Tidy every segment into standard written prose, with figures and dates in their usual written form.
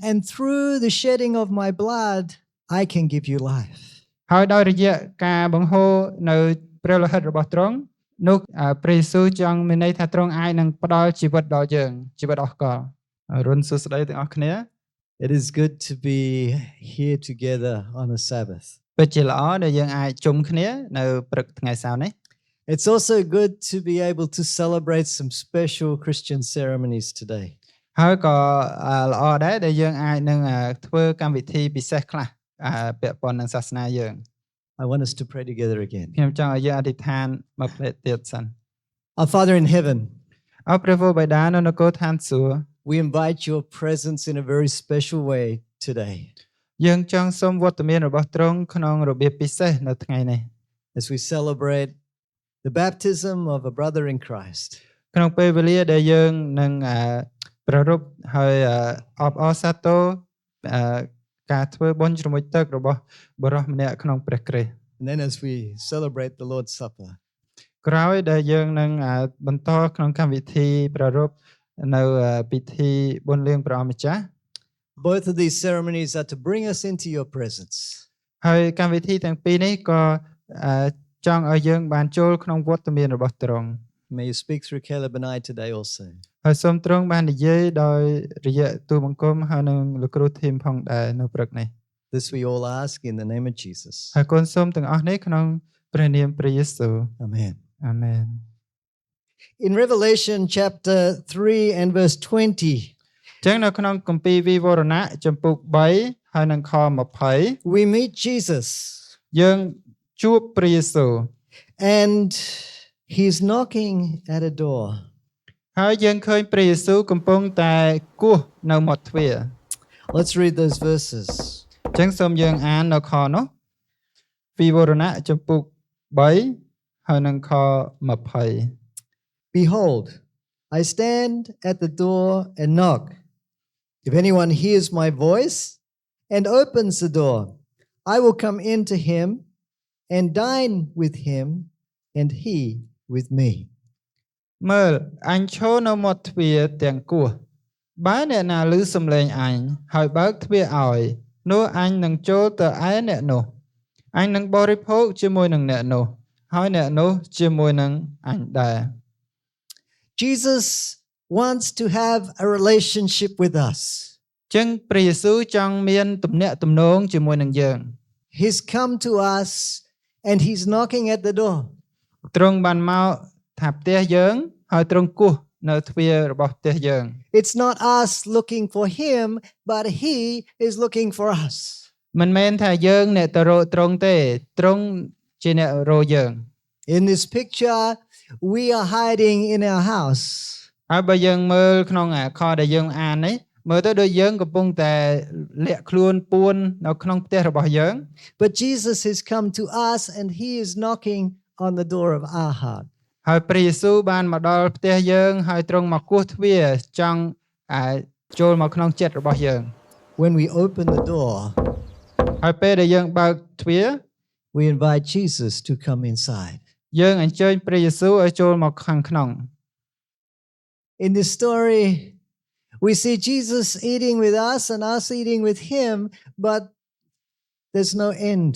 And through the shedding of my blood, I can give you life. ហើយដោយរយៈការបង្ហូរនៅព្រះលោហិតរបស់ទ្រង់នោះព្រះយេស៊ូវចង់មានន័យថាទ្រង់អាចនឹងផ្ដល់ជីវិតដល់យើងជីវិតអស់កលរុនសួស្ដីទាំងអស់គ្នា It is good to be here together on a Sabbath. ពិតជាល្អដែលយើងអាចជុំគ្នានៅព្រឹកថ្ងៃសៅរ៍នេះ It's also good to be able to celebrate some special Christian ceremonies today. ហើយក៏ល្អដែរដែលយើងអាចនឹងធ្វើកម្មវិធីពិសេសខ្លះពាក់ព័ន្ធនឹងសាសនាយើង I want us to pray together again. ខ្ញុំចង់ឲ្យយើងអធិដ្ឋានមកផ្លេតទៀតសិន Our Father in heaven, អរព្រះវរបិតានៅនគរឋានសួគ៌ we invite your presence in a very special way today. យើងចង់សូមវត្តមានរបស់ទ្រង់ក្នុងរបៀបពិសេសនៅថ្ងៃនេះ As we celebrate the baptism of a brother in Christ. ក្នុងពេលវេលាដែលយើងនឹងប្រារព្ធហើយអបអរសាទរការធ្វើបុណ្យជ្រមុជទឹករបស់បុរសម្នាក់ក្នុងព្រះគ្រីស្ទ And then as we celebrate the Lord's Supper. ក្រោយដែលយើងនឹងបន្តក្នុងកម្មវិធីប្រារព្ធនៅពិធីបុណ្យលៀងព្រះអម្ចាស់ Both of these ceremonies are to bring us into your presence. ហើយកម្មវិធីទាំងពីរនេះក៏ចង់ឲ្យយើងបានចូលក្នុងវត្តមានរបស់ទ្រង់ May you speak through Caleb and I today also. ហើយសូមទ្រង់បាននិយាយដោយរយៈទូលបង្គំហើយនឹងលោកគ្រូធីមផងដែរនៅព្រឹកនេះ This we all ask in the name of Jesus. ហើយគុណសូមទាំងអស់នេះក្នុងព្រះនាមព្រះយេស៊ូវ Amen. អាមែន In Revelation chapter 3 and verse 20, ចឹងនៅក្នុងគម្ពីរវិវរណៈចំពុក3ហើយនឹងខ20 we meet Jesus យើងជួបព្រះយេស៊ូវ and he's knocking at a door. ហើយយើងឃើញព្រះយេស៊ូវកំពុងតែគោះនៅមាត់ទ្វារ Let's read those verses. ចឹងសូមយើងអាននៅខនោះវិវរណៈចំពុក3ហើយនឹងខ20 Behold, I stand at the door and knock. If anyone hears my voice and opens the door, I will come in to him and dine with him and he with me. មើលអញឈរនៅមាត់ទ្វារទាំងគោះបើអ្នកណាឮសំឡេងអញហើយបើកទ្វារឲ្យនោះអញនឹងចូលទៅឯអ្នកនោះអញនឹងបរិភោគជាមួយនឹងអ្នកនោះហើយអ្នកនោះជាមួយនឹងអញដែរ Jesus wants to have a relationship with us. ចឹងព្រះយេស៊ូវចង់មានទំនាក់ទំនងជាមួយនឹងយើង He's come to us and he's knocking at the door. ទ្រង់បានមកថាផ្ទះយើងហើយទ្រង់គោះនៅទ្វាររបស់ផ្ទះយើង It's not us looking for him, but he is looking for us. មិនមែនថាយើងអ្នកទៅរកទ្រង់ទេទ្រង់ជាអ្នករកយើង In this picture, we are hiding in our house. ហើយបើយើងមើលក្នុងខដែលយើងអាននេះមើលទៅដូចយើងកំពុងតែលាក់ខ្លួនពួននៅក្នុងផ្ទះរបស់យើង But Jesus has come to us and he is knocking on the door of our heart. ហើយព្រះយេស៊ូវបានមកដល់ផ្ទះយើងហើយទ្រង់មកគោះទ្វារចង់ចូលមកក្នុងចិត្តរបស់យើង When we open the door, ហើយពេលដែលយើងបើកទ្វារ we invite Jesus to come inside. យើងអញ្ជើញព្រះយេស៊ូវឲ្យចូលមកខាងក្នុង In this story, we see Jesus eating with us and us eating with him, but there's no end.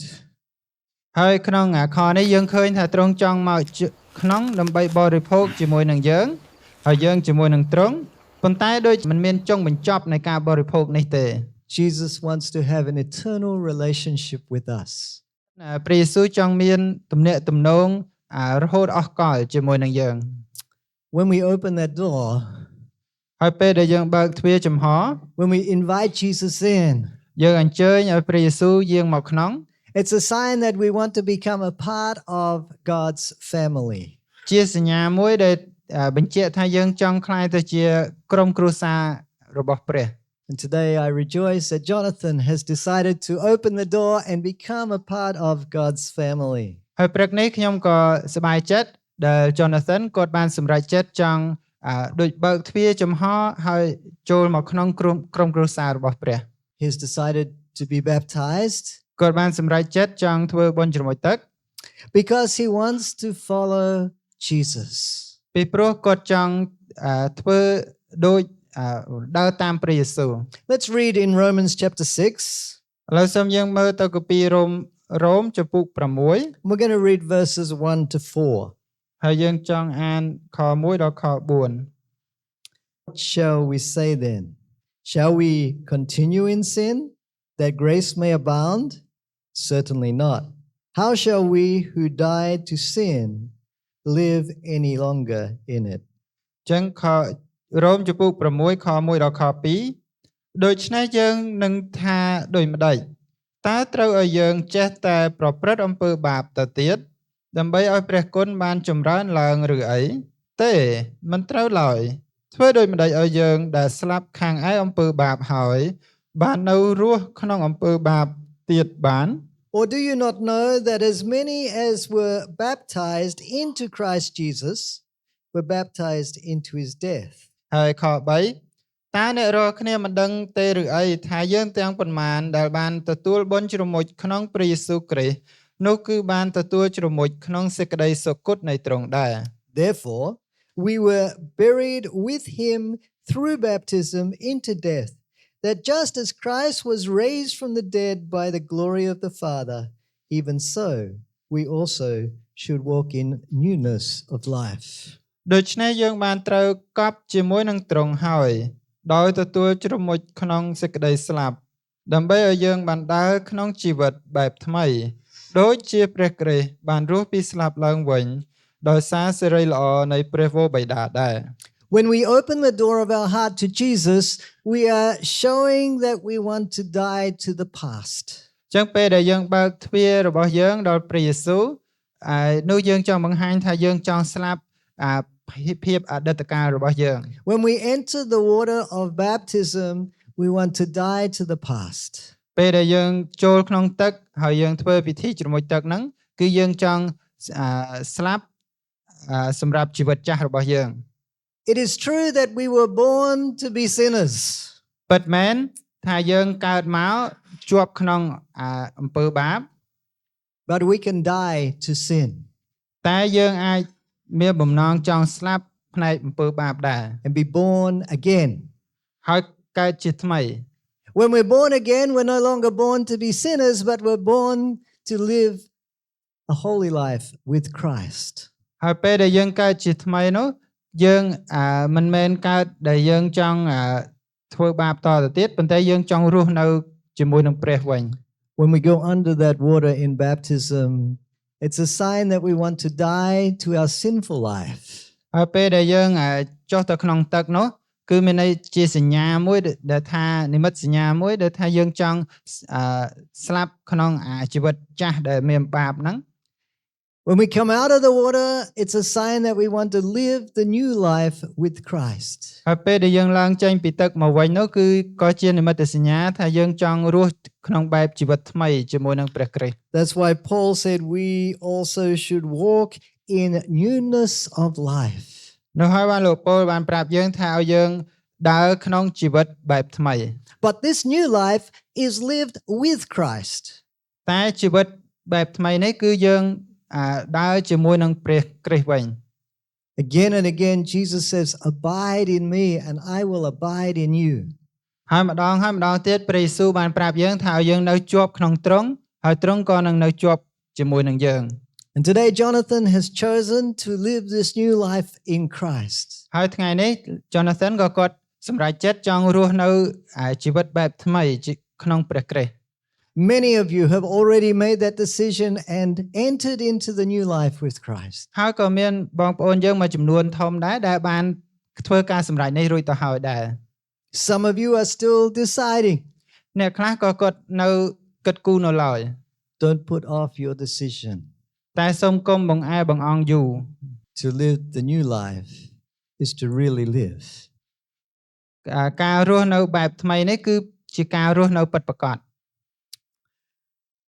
ហើយក្នុងខនេះយើងឃើញថាទ្រង់ចង់មកក្នុងដើម្បីបរិភោគជាមួយនឹងយើងហើយយើងជាមួយនឹងទ្រង់ប៉ុន្តែដូចមិនមានចុងបញ្ចប់នៃការបរិភោគនេះទេ Jesus wants to have an eternal relationship with us. ព្រះយេស៊ូវចង់មានទំនាក់ទំនងរហូតអស់កលជាមួយនឹងយើង When we open that door, ហើយពេលដែលយើងបើកទ្វារចំហ when we invite Jesus in, យើងអញ្ជើញឲ្យព្រះយេស៊ូវយាងមកក្នុង it's a sign that we want to become a part of God's family. ជាសញ្ញាមួយដែលបញ្ជាក់ថាយើងចង់ក្លាយទៅជាក្រុមគ្រួសាររបស់ព្រះ And today I rejoice that Jonathan has decided to open the door and become a part of God's family. ហើយព្រឹកនេះខ្ញុំក៏សប្បាយចិត្តដែល Jonathan គាត់បានសម្រេចចិត្តចង់ដូចបើកទ្វារចំហហើយចូលមកក្នុងក្រុមគ្រួសាររបស់ព្រះ He has decided to be baptized គាត់បានសម្រេចចិត្តចង់ធ្វើបុណ្យជ្រមុជទឹក because he wants to follow Jesus. ពីព្រោះគាត់ចង់ធ្វើដូច ដើរតាមព្រះយេស៊ូវ Let's read in Romans chapter 6. ឥឡូវសូមយើងមើលទៅគម្ពីររ៉ូមចំពុក We're going to read verses 1 to 4. 6ហើយយើងចង់អានខ1ដល់ខ4 What shall we say then? Shall we continue in sin that grace may abound? Certainly not. How shall we who died to sin live any longer in it? ចឹងខរ៉ូមចំពុក6ខ1ដល់ខ2ដូច្នេះយើងនឹងថាដូចម្ដេចតើត្រូវឲ្យយើងចេះតែប្រព្រឹត្តអំពើបាបទៅទៀតដើម្បីឲ្យព្រះគុណបានចម្រើនឡើងឬអីទេមិនត្រូវឡើយធ្វើដូចម្ដេចឲ្យយើងដែលស្លាប់ខាងឯអំពើបាបហើយបាននៅរស់ក្នុងអំពើបាបទៀតបាន Or do you not know that as many as were baptized into Christ Jesus were baptized into his death? ហើយខ3តើអ្នករាល់គ្នាមិនដឹងទេឬអីថាយើងទាំងប៉ុន្មានដែលបានទទួលបុណ្យជ្រមុជក្នុងព្រះយេស៊ូវគ្រីស្ទនោះគឺបានទទួលជ្រមុជក្នុងសេចក្តីសុគតនៃទ្រង់ដែរ Therefore, we were buried with him through baptism into death, that just as Christ was raised from the dead by the glory of the Father, even so we also should walk in newness of life. ដូច្នេះយើងបានត្រូវកប់ជាមួយនឹងទ្រង់ហើយដោយទទួលជ្រមុជក្នុងសេចក្តីស្លាប់ដើម្បីឲ្យយើងបានដើរក្នុងជីវិតបែបថ្មីដូចជាព្រះគ្រីស្ទបានរស់ពីស្លាប់ឡើងវិញដោយសារសេរីល្អនៃព្រះវរបិតាដែរ When we open the door of our heart to Jesus, we are showing that we want to die to the past. ចឹងពេលដែលយើងបើកទ្វាររបស់យើងដល់ព្រះយេស៊ូវនោះយើងចង់បង្ហាញថាយើងចង់ស្លាប់ភាពអតីតកាលរបស់យើង When we enter the water of baptism, we want to die to the past. ពេលដែលយើងចូលក្នុងទឹកហើយយើងធ្វើពិធីជ្រមុជទឹកហ្នឹងគឺយើងចង់ស្លាប់សម្រាប់ជីវិតចាស់របស់យើង It is true that we were born to be sinners. ពិតមែនថាយើងកើតមកជាប់ក្នុងអំពើបាប But we can die to sin តែយើងអាចមានបំណងចង់ស្លាប់ផ្នែកអំពើបាបដែរ and be born again. ហើយកើតជាថ្មី When we're born again, we're no longer born to be sinners, but we're born to live a holy life with Christ. ហើយពេលដែលយើងកើតជាថ្មីនោះយើងមិនមែនកើតដែលយើងចង់ធ្វើបាបតទៅទៀតប៉ុន្តែយើងចង់រស់នៅជាមួយនឹងព្រះវិញ When we go under that water in baptism, it's a sign that we want to die to our sinful life. ហើយពេលដែលយើងចុះទៅក្នុងទឹកនោះគឺមានន័យជាសញ្ញាមួយដែលថានិមិត្តសញ្ញាមួយដែលថាយើងចង់ស្លាប់ក្នុងជីវិតចាស់ដែលមានបាបហ្នឹង When we come out of the water, it's a sign that we want to live the new life with Christ. ហើយពេលដែលយើងឡើងចេញពីទឹកមកវិញនោះគឺក៏ជានិមិត្តសញ្ញាថាយើងចង់រស់ក្នុងបែបជីវិតថ្មីជាមួយនឹងព្រះគ្រីស្ទ That's why Paul said we also should walk in newness of life. នោះហើយបានលោកប៉ូលបានប្រាប់យើងថាឲ្យយើងដើរក្នុងជីវិតបែបថ្មី But this new life is lived with Christ. តែជីវិតបែបថ្មីនេះគឺយើងដើរជាមួយនឹងព្រះគ្រីស្ទវិញ Again and again Jesus says, "Abide in me and I will abide in you." ហើយម្ដងទៀតព្រះយេស៊ូវបានប្រាប់យើងថាឲ្យយើងនៅជាប់ក្នុងទ្រង់ហើយទ្រង់ក៏នឹងនៅជាប់ជាមួយនឹងយើង And today Jonathan has chosen to live this new life in Christ. ហើយថ្ងៃនេះ Jonathan ក៏គាត់សម្រេចចិត្តចង់រស់នៅជីវិតបែបថ្មីក្នុងព្រះគ្រីស្ទ Many of you have already made that decision and entered into the new life with Christ. ហើយក៏មានបងប្អូនយើងមួយចំនួនធំដែរដែលបានធ្វើការសម្រេចនេះរួចទៅហើយដែរ Some of you are still deciding. អ្នកខ្លះក៏គាត់នៅគិតគូរនៅឡើយ Don't put off your decision. តែសូមកុំបង្អែបង្អង់យូរ To live the new life is to really live. ការរស់នៅបែបថ្មីនេះគឺជាការរស់នៅពិតប្រាកដ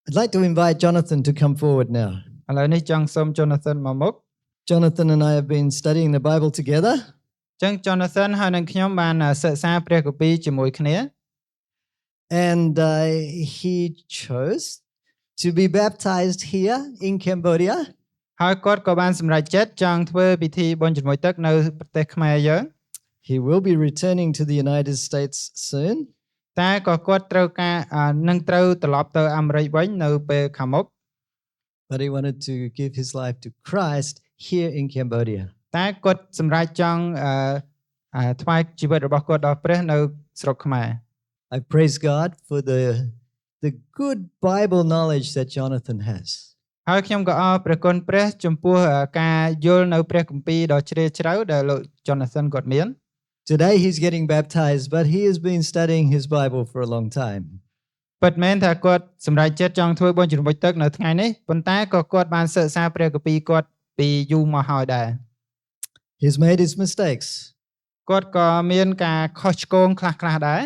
I'd like to invite Jonathan to come forward now. ឥឡូវនេះចង់សូម Jonathan មកមុខ Jonathan and I have been studying the Bible together. ចឹង Jonathan ហើយនឹងខ្ញុំបានសិក្សាព្រះគម្ពីរជាមួយគ្នា And he chose to be baptized here in Cambodia. ហើយគាត់ក៏បានសម្រេចចិត្តចង់ធ្វើពិធីបុណ្យជ្រមុជទឹកនៅប្រទេសខ្មែរយើង He will be returning to the United States soon. តែក៏គាត់ត្រូវការនឹងត្រូវត្រឡប់ទៅអាមេរិកវិញនៅពេលខាងមុខ But he wanted to give his life to Christ here in Cambodia. តែគាត់សម្រេចចង់ថ្វាយជីវិតរបស់គាត់ដល់ព្រះនៅស្រុកខ្មែរ I praise God for the good Bible knowledge that Jonathan has. ហើយខ្ញុំក៏អរព្រះគុណព្រះចំពោះការយល់នៅព្រះគម្ពីរដ៏ជ្រាលជ្រៅដែលលោក Jonathan គាត់មាន Today he's getting baptized, but he has been studying his Bible for a long time. ពិតមែនថាគាត់សម្រេចចិត្តចង់ធ្វើបុណ្យជ្រមុជទឹកនៅថ្ងៃនេះប៉ុន្តែក៏គាត់បានសិក្សាព្រះគម្ពីរគាត់ពីយូរមកហើយដែរ He's made his mistakes. គាត់ក៏មានការខុសឆ្គងខ្លះៗដែរ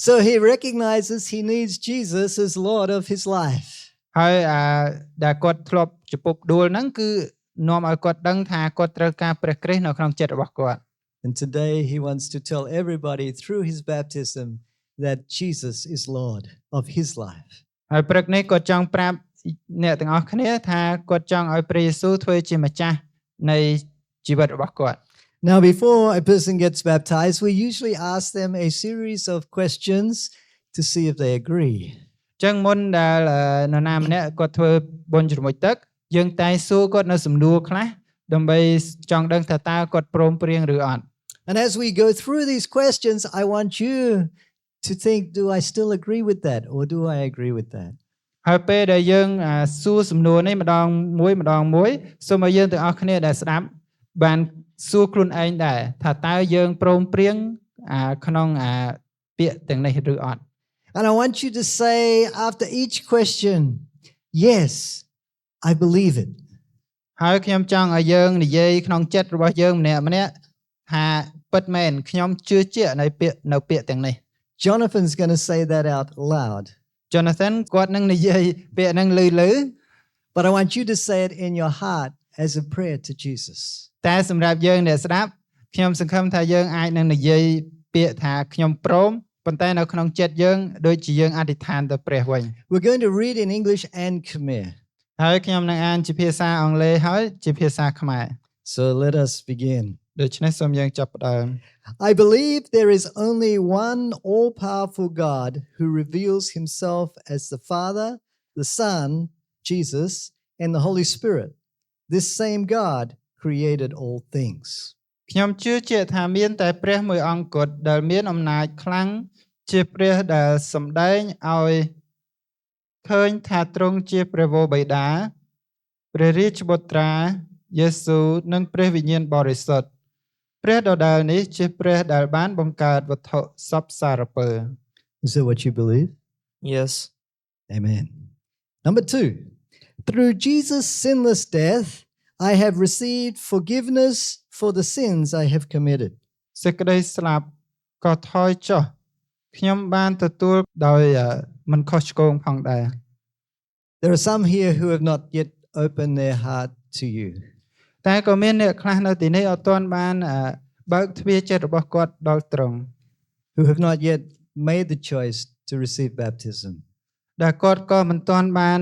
So he recognizes he needs Jesus as Lord of his life. ហើយដែលគាត់ធ្លាប់ចំពុកដួលហ្នឹងគឺនាំឲ្យគាត់ដឹងថាគាត់ត្រូវការព្រះគ្រីស្ទនៅក្នុងចិត្តរបស់គាត់ And today he wants to tell everybody through his baptism that Jesus is Lord of his life. ហើយព្រឹកនេះគាត់ចង់ប្រាប់អ្នកទាំងអស់គ្នាថាគាត់ចង់ឲ្យព្រះយេស៊ូវធ្វើជាម្ចាស់នៃជីវិតរបស់គាត់ Now, before a person gets baptized, we usually ask them a series of questions to see if they agree. ចឹងមុនដែលនរណាម្នាក់គាត់ធ្វើបុណ្យជ្រមុជទឹកយើងតែសួរគាត់នៅសំណួរខ្លះដើម្បីចង់ដឹងថាតើគាត់ព្រមព្រៀងឬអត់ And as we go through these questions, I want you to think, do I still agree with that or do I agree with that? ហើយពេលដែលយើងសួរសំណួរនេះម្ដងមួយសូមឲ្យយើងទាំងអស់គ្នាដែលស្ដាប់បានសួរខ្លួនឯងដែរថាតើយើងព្រមព្រៀងក្នុងពាក្យទាំងនេះឬអត់ And I want you to say after each question, yes, I believe it. ហើយខ្ញុំចង់ឲ្យយើងនិយាយក្នុងចិត្តរបស់យើងម្នាក់ថាពិតមែនខ្ញុំជឿជាក់នៅពាក្យទាំងនេះ Jonathan's going to say that out loud. Jonathan គាត់នឹងនិយាយពាក្យហ្នឹងលឺ But I want you to say it in your heart as a prayer to Jesus. តែសម្រាប់យើងដែលស្ដាប់ខ្ញុំសង្ឃឹមថាយើងអាចនឹងនិយាយពាក្យថាខ្ញុំព្រមប៉ុន្តែនៅក្នុងចិត្តយើងដូចជាយើងអធិដ្ឋានទៅព្រះវិញ We're going to read in English and Khmer. ហើយខ្ញុំនឹងអានជាភាសាអង់គ្លេសហើយជាភាសាខ្មែរ So let us begin. ដូច្នេះសូមយើងចាប់ផ្ដើម I believe there is only one all-powerful God who reveals himself as the Father, the Son, Jesus, and the Holy Spirit. This same God created all things. ខ្ញុំជឿជាក់ថាមានតែព្រះមួយអង្គគត់ដែលមានអំណាចខ្លាំងជាព្រះដែលសម្ដែងឲ្យឃើញថាទ្រង់ជាព្រះវរបិតាព្រះរាជបុត្រាយេស៊ូវនិងព្រះវិញ្ញាណបរិសុទ្ធព្រះដដែលនេះជាព្រះដែលបានបង្កើតវត្ថុសពសារពើ Is that what you believe? Yes. Amen. Number 2. Through Jesus' sinless death, I have received forgiveness for the sins I have committed. សេចក្តីស្លាប់ក៏ថយចុះខ្ញុំបានទទួលដោយមិនខុសឆ្គងផងដែរ There are some here who have not yet opened their heart to you. តែក៏មានអ្នកខ្លះនៅទីនេះអត់ទាន់បានបើកទ្វារចិត្តរបស់គាត់ដល់ត្រង់ Who have not yet made the choice to receive baptism. ដែលគាត់ក៏មិនទាន់បាន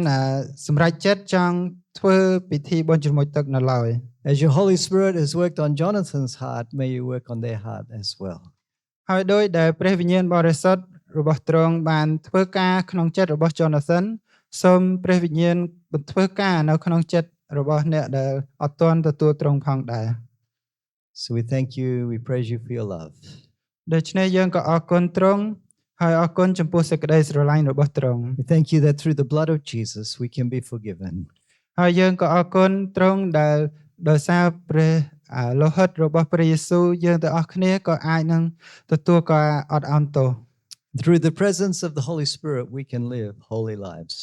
សម្រេចចិត្តចង់ធ្វើពិធីបុណ្យជ្រមុជទឹកនៅឡើយ As your Holy Spirit has worked on Jonathan's heart, may you work on their heart as well. ហើយដោយដែលព្រះវិញ្ញាណបរិសុទ្ធរបស់ទ្រង់បានធ្វើការក្នុងចិត្តរបស់ Jonathan សូមព្រះវិញ្ញាណបន្តធ្វើការនៅក្នុងចិត្តរបស់អ្នកដែលអត់ទាន់ទទួលទ្រង់ផងដែរ So we thank you, we praise you for your love. ដូច្នេះយើងក៏អរគុណទ្រង់ហើយអរគុណចំពោះសេចក្តីស្រឡាញ់របស់ទ្រង់ We thank you that through the blood of Jesus we can be forgiven. ហើយយើងក៏អរគុណទ្រង់ដែលដោយសារព្រះលោហិតរបស់ព្រះយេស៊ូវយើងទាំងអស់គ្នាក៏អាចនឹងទទួលការអត់ឱនទោស Through the presence of the Holy Spirit we can live holy lives.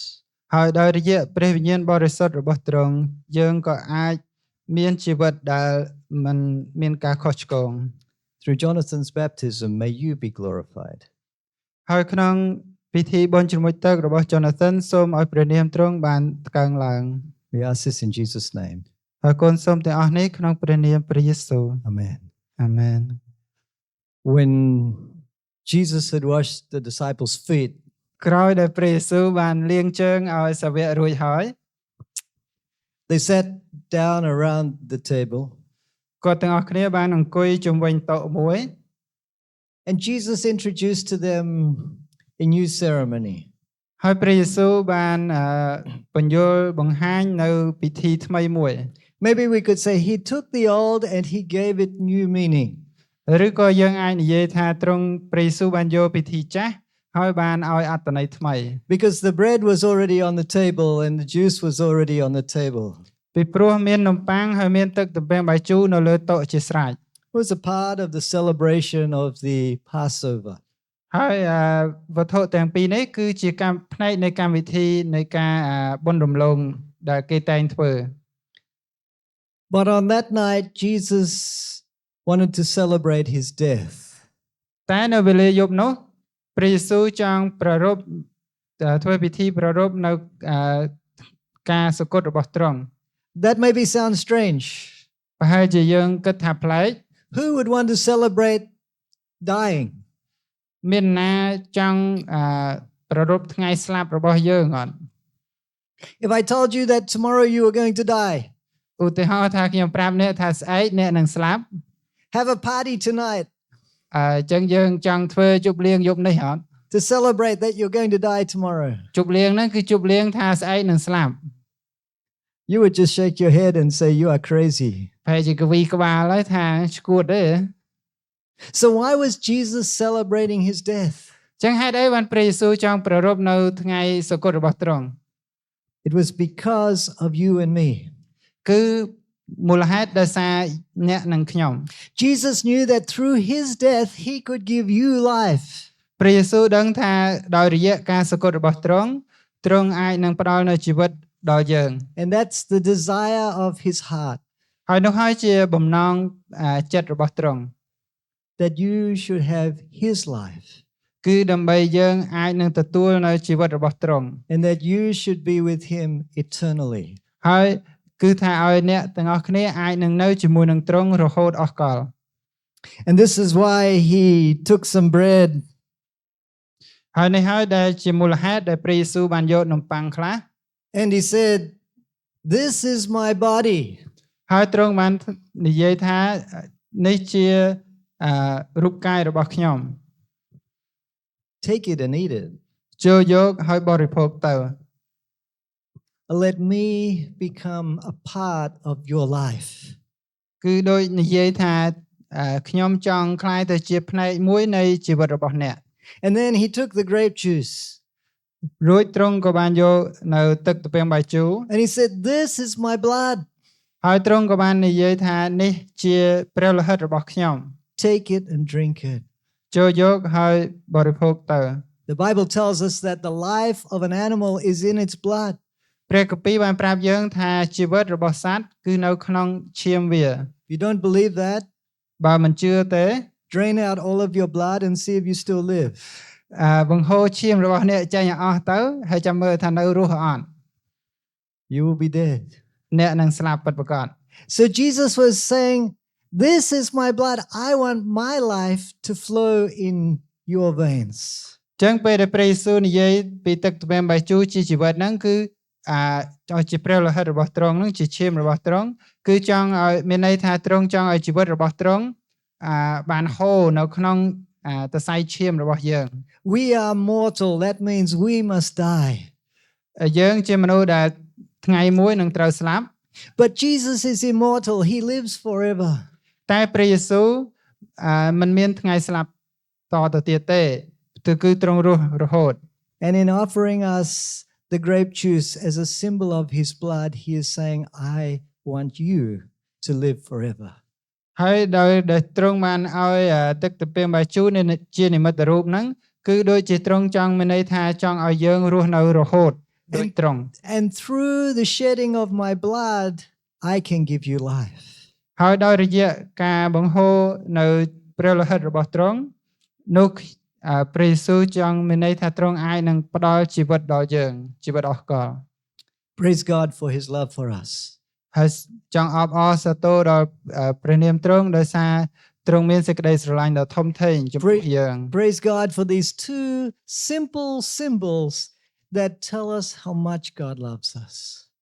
ហើយដោយរយៈព្រះវិញ្ញាណបរិសុទ្ធរបស់ទ្រង់យើងក៏អាចមានជីវិតដែលមិនមានការខុសឆ្គង Through Jonathan's baptism may you be glorified. ហើយក្នុងពិធីបុណ្យជ្រមុជទឹករបស់ Jonathan សូមឲ្យព្រះនាមទ្រង់បានថ្កើងឡើង We ask this in Jesus' name. ហើយគុណសូមទាំងអស់នេះក្នុងព្រះនាមព្រះយេស៊ូវ Amen. អាមែន When Jesus had washed the disciples' feet, ក្រោយដែលព្រះយេស៊ូវបានលាងជើងឲ្យសាវករួចហើយ they sat down around the table. គាត់ទាំងអស់គ្នាបានអង្គុយជុំវិញតុមួយ And Jesus introduced to them a new ceremony. ហើយព្រះយេស៊ូវបានបញ្យល់បង្ហាញនៅពិធីថ្មីមួយ Maybe we could say he took the old and he gave it new meaning. ឬក៏យើងអាចនិយាយថាទ្រង់ព្រះយេស៊ូវបានយកពិធីចាស់ហើយបានឲ្យអត្ថន័យថ្មី Because the bread was already on the table and the juice was already on the table. ពីព្រោះមាននំប៉័ងហើយមានទឹកទំពាំងបាយជូរនៅលើតុជាស្រេច It was a part of the celebration of the Passover. ហើយវត្ថុទាំងពីរនេះគឺជាផ្នែកនៃកម្មវិធីនៃការបុណ្យរំលងដែលគេតែងធ្វើ But on that night, Jesus wanted to celebrate his death. តែនៅវេលាយប់នោះព្រះយេស៊ូវចង់ប្រារព្ធធ្វើពិធីប្រារព្ធនៅការសុគតរបស់ទ្រង់ That maybe sounds strange. ប្រហែលជាយើងគិតថាប្លែក Who would want to celebrate dying? មានណាចង់ប្រារព្ធថ្ងៃស្លាប់របស់យើងអត់ If I told you that tomorrow you were going to die, ឧទាហរណ៍ថាខ្ញុំប្រាប់អ្នកថាស្អែកអ្នកនឹងស្លាប់ have a party tonight អញ្ចឹងយើងចង់ធ្វើជប់លៀងយប់នេះអត់ to celebrate that you're going to die tomorrow. ជប់លៀងហ្នឹងគឺជប់លៀងថាស្អែកនឹងស្លាប់ You would just shake your head and say you are crazy. ប្រហែលជាកវីក្បាលហើយថាឈួតទេ So why was Jesus celebrating his death? ចឹងហេតុអីបានព្រះយេស៊ូវចង់ប្រារព្ធនៅថ្ងៃសុគតរបស់ទ្រង់ It was because of you and me. គឺមូលហេតុដោយសារអ្នកនិងខ្ញុំ Jesus knew that through his death he could give you life. ព្រះយេស៊ូវដឹងថាដោយរយៈការសុគតរបស់ទ្រង់ទ្រង់អាចនឹងផ្ដល់នូវជីវិតដល់យើង And that's the desire of his heart, ហើយនោះហើយជាបំណងចិត្តរបស់ទ្រង់ that you should have his life គឺដើម្បីយើងអាចនឹងទទួលនៅជីវិតរបស់ទ្រង់ and that you should be with him eternally. ហើយគឺថាឲ្យអ្នកទាំងអស់គ្នាអាចនឹងនៅជាមួយនឹងទ្រង់រហូតអស់កល And this is why he took some bread ហើយនេះហើយដែលជាមូលហេតុដែលព្រះយេស៊ូវបានយកនំប៉័ងខ្លះ and he said, "This is my body." ហើយទ្រង់បាននិយាយថានេះជារូបកាយរបស់ខ្ញុំ Take it and eat it. ចូលយកហើយបរិភោគទៅ Let me become a part of your life. គឺដូចនិយាយថាខ្ញុំចង់ក្លាយទៅជាផ្នែកមួយនៃជីវិតរបស់អ្នក And then he took the grape juice រួចទ្រង់ក៏បានយកនៅទឹកទំពាំងបាយជូរ and he said, "This is my blood. ហើយទ្រង់ក៏បាននិយាយថានេះជាព្រះលោហិតរបស់ខ្ញុំ Take it and drink it." ចូលយកហើយបរិភោគទៅ The Bible tells us that the life of an animal is in its blood. ព្រះគម្ពីរបានប្រាប់យើងថាជីវិតរបស់សត្វគឺនៅក្នុងឈាមវា If you don't believe that, បើមិនជឿទេ drain out all of your blood and see if you still live. បង្ហូរឈាមរបស់អ្នកចេញឲ្យអស់ទៅហើយចាំមើលថានៅរស់អត់ You will be dead. អ្នកនឹងស្លាប់ពិតប្រាកដ So Jesus was saying, "This is my blood. I want my life to flow in your veins." ចឹងពេលដែលព្រះយេស៊ូវនិយាយពីទឹកទំពាំងបាយជូរជាជីវិតហ្នឹងគឺឲ្យជាព្រះលោហិតរបស់ទ្រង់ហ្នឹងជាឈាមរបស់ទ្រង់គឺចង់ឲ្យមានន័យថាទ្រង់ចង់ឲ្យជីវិតរបស់ទ្រង់បានហូរនៅក្នុងសរសៃឈាមរបស់យើង We are mortal. That means we must die. យើងជាមនុស្សដែលថ្ងៃមួយនឹងត្រូវស្លាប់ But Jesus is immortal. He lives forever. តែព្រះយេស៊ូវមិនមានថ្ងៃស្លាប់តទៅទៀតទេគឺទ្រង់រស់រហូត And in offering us the grape juice as a symbol of his blood, he is saying, "I want you to live forever." ហើយដោយដែលទ្រង់បានឲ្យទឹកទំពាំងបាយជូរជានិមិត្តរូបហ្នឹងគឺដូចជាទ្រង់ចង់មានន័យថាចង់ឲ្យយើងរស់នៅរហូតដូចទ្រង់ And through the shedding of my blood, I can give you life. ហើយដោយរយៈការបង្ហូរនៅព្រះលោហិតរបស់ទ្រង់នោះព្រះយេស៊ូវចង់មានន័យថាទ្រង់អាចនឹងផ្ដល់ជីវិតដល់យើងជីវិតអស់កល Praise God for his love for us. ហើយចង់អបអរសាទរដល់ព្រះនាមទ្រង់ដោយសារទ្រង់មានសេចក្តីស្រឡាញ់ដ៏ធំធេងចំពោះយើង Praise God for these two simple symbols that tell us how much God loves us.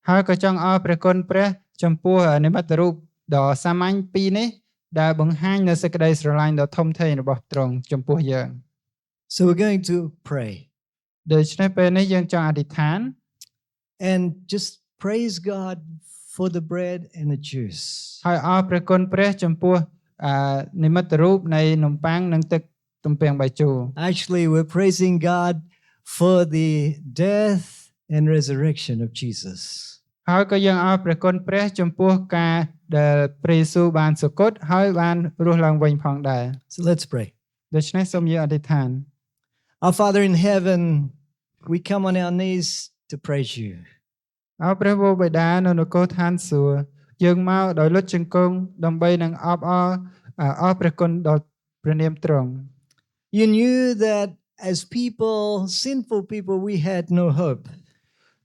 ហើយក៏ចង់អរព្រះគុណព្រះចំពោះនិមិត្តរូបដ៏សាមញ្ញពីរនេះ ដែលបង្ហាញនូវសេចក្តីស្រឡាញ់ដ៏ធំធេងរបស់ទ្រង់ចំពោះយើង So we're going to pray ដូច្នេះពេលនេះយើងចង់អធិដ្ឋាន and just praise God for the bread and the juice. ហើយអរព្រះគុណព្រះចំពោះនិមិត្តរូបនៃនំប៉័ងនិងទឹកទំពាំងបាយជូរ Actually, we're praising God for the death and resurrection of Jesus. ហើយក៏យើងអរព្រះគុណព្រះចំពោះការដែលព្រះយេស៊ូវបានសុគតហើយបានរស់ឡើងវិញផងដែរ So let's pray. ដូច្នេះសូមយើងអធិដ្ឋាន Our Father in heaven, we come on our knees to praise you. អរព្រះបិតានៅនគរឋានសួគ៌យើងមកដោយលុតជង្គង់ដើម្បីនឹងអបអរព្រះគុណដល់ព្រះនាមទ្រង់ You knew that as people, sinful people, we had no hope.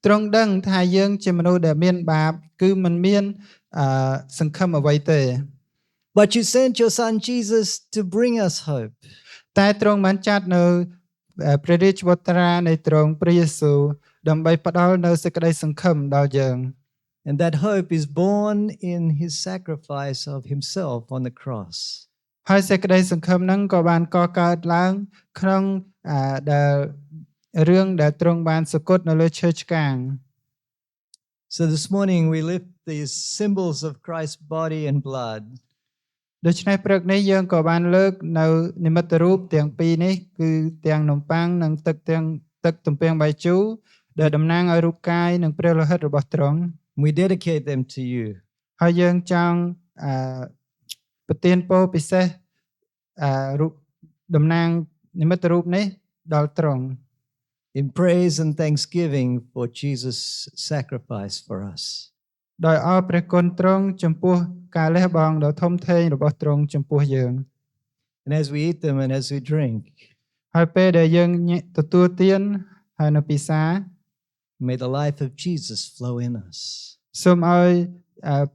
ទ្រង់ដឹងថាយើងជាមនុស្សដែលមានបាបគឺមិនមានសង្ឃឹមអ្វីទេ But you sent your son Jesus to bring us hope. តែទ្រង់បានចាត់នៅព្រះរាជវត្រានៃទ្រង់ព្រះយេស៊ូវដើម្បីផ្ដល់នៅសេចក្តីសង្ឃឹមដល់យើង And that hope is born in his sacrifice of himself on the cross. ហើយសេចក្តីសង្ឃឹមហ្នឹងក៏បានកកើតឡើងក្នុងដែលរឿងដែលទ្រង់បានសុគតនៅលើឈើឆ្កាង So this morning we lift these symbols of Christ's body and blood. ដូច្នេះព្រឹកនេះយើងក៏បានលើកនៅនិមិត្តរូបទាំងពីរនេះគឺទាំងនំប៉័ងនិងទឹកទំពាំងបាយជូរដែលតំណាងឲ្យរូបកាយនិងព្រះលោហិតរបស់ទ្រង់ We dedicate them to you. ហើយយើងចង់ប្រទានពរពិសេសរូបតំណាងនិមិត្តរូបនេះដល់ទ្រង់ In praise and thanksgiving for Jesus' sacrifice for us. ដោយអរព្រះគុណទ្រង់ចំពោះការលះបង់ដ៏ធំធេងរបស់ទ្រង់ចំពោះយើង And as we eat them and as we drink, ហើយពេលដែលយើងទទួលទានហើយនៅពិសា may the life of Jesus flow in us. សូមឲ្យ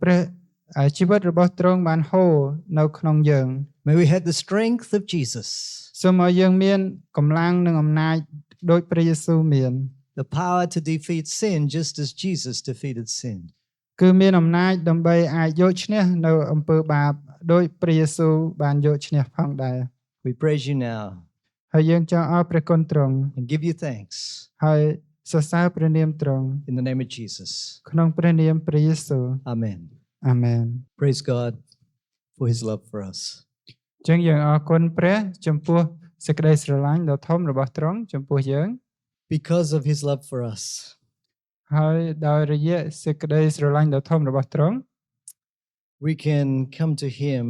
ព្រះជីវិតរបស់ទ្រង់បានហូរនៅក្នុងយើង May we have the strength of Jesus, សូមឲ្យយើងមានកម្លាំងនិងអំណាចដូចព្រះយេស៊ូវមាន the power to defeat sin just as Jesus defeated sin. គឺមានអំណាចដើម្បីអាចយកឈ្នះនៅអំពើបាបដោយព្រះយេស៊ូវបានយកឈ្នះផងដែរ We praise you now ហើយយើងចង់អរព្រះគុណទ្រង់ and give you thanks ហើយសរសើរព្រះនាមទ្រង់ in the name of Jesus. ក្នុងព្រះនាមព្រះយេស៊ូវ Amen. អាមែន Praise God for his love for us. ចឹងយើងអរគុណព្រះចំពោះសេចក្តីស្រឡាញ់ដ៏ធំរបស់ទ្រង់ចំពោះយើង Because of his love for us, ហើយដោយរយៈសេចក្តីស្រឡាញ់ដ៏ធំរបស់ទ្រង់ we can come to him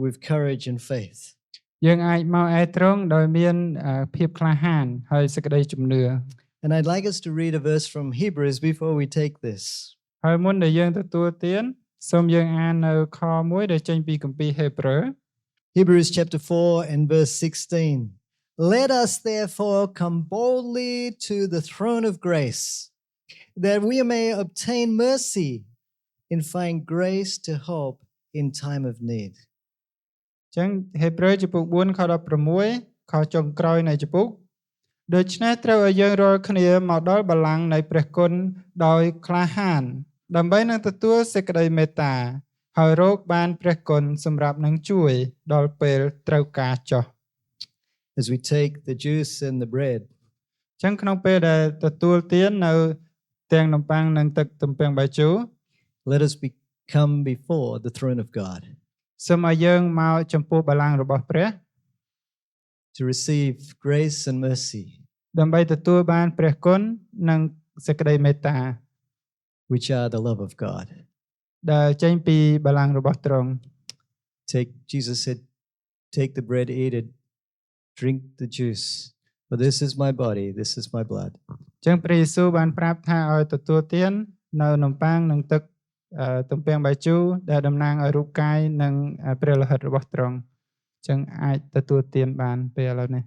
with courage and faith. យើងអាចមកឯទ្រង់ដោយមានភាពក្លាហានហើយសេចក្តីជំនឿ And I'd like us to read a verse from Hebrews before we take this. ហើយមុនដែលយើងទទួលទានសូមយើងអាននៅខមួយដែលចេញពីគម្ពីរហេព្រើរ Hebrews chapter 4 and verse 16. Let us therefore come boldly to the throne of grace, that we may obtain mercy and find grace to help in time of need. ចឹងហេព្រើរចំពុក4ខ16ខចុងក្រោយនៃចំពុកដូច្នេះត្រូវឲ្យយើងរាល់គ្នាមកដល់បល្ល័ង្កនៃព្រះគុណដោយក្លាហានដើម្បីនឹងទទួលសេចក្តីមេត្តាហើយរកបានព្រះគុណសម្រាប់នឹងជួយដល់ពេលត្រូវការចុះ As we take the juice and the bread, ចឹងក្នុងពេលដែលទទួលទាននៅទាំងនំប៉័ងនិងទឹកទំពាំងបាយជូរ let us come before the throne of God សូមឲ្យយើងមកចំពោះបល្ល័ង្ករបស់ព្រះ to receive grace and mercy, ដើម្បីទទួលបានព្រះគុណនិងសេចក្តីមេត្តា which are the love of God. ដែលចេញពីបល្ល័ង្ករបស់ទ្រង់ Jesus said, take the bread, eat it, drink the juice. For this is my body, this is my blood. ចឹងព្រះយេស៊ូវបានប្រាប់ថាឲ្យទទួលទាននៅនំប៉័ងនិងទឹកទំពាំងបាយជូរដែលតំណាងឲ្យរូបកាយនិងព្រះលោហិតរបស់ទ្រង់ចឹងអាចទទួលទានបានពេលឥឡូវនេះ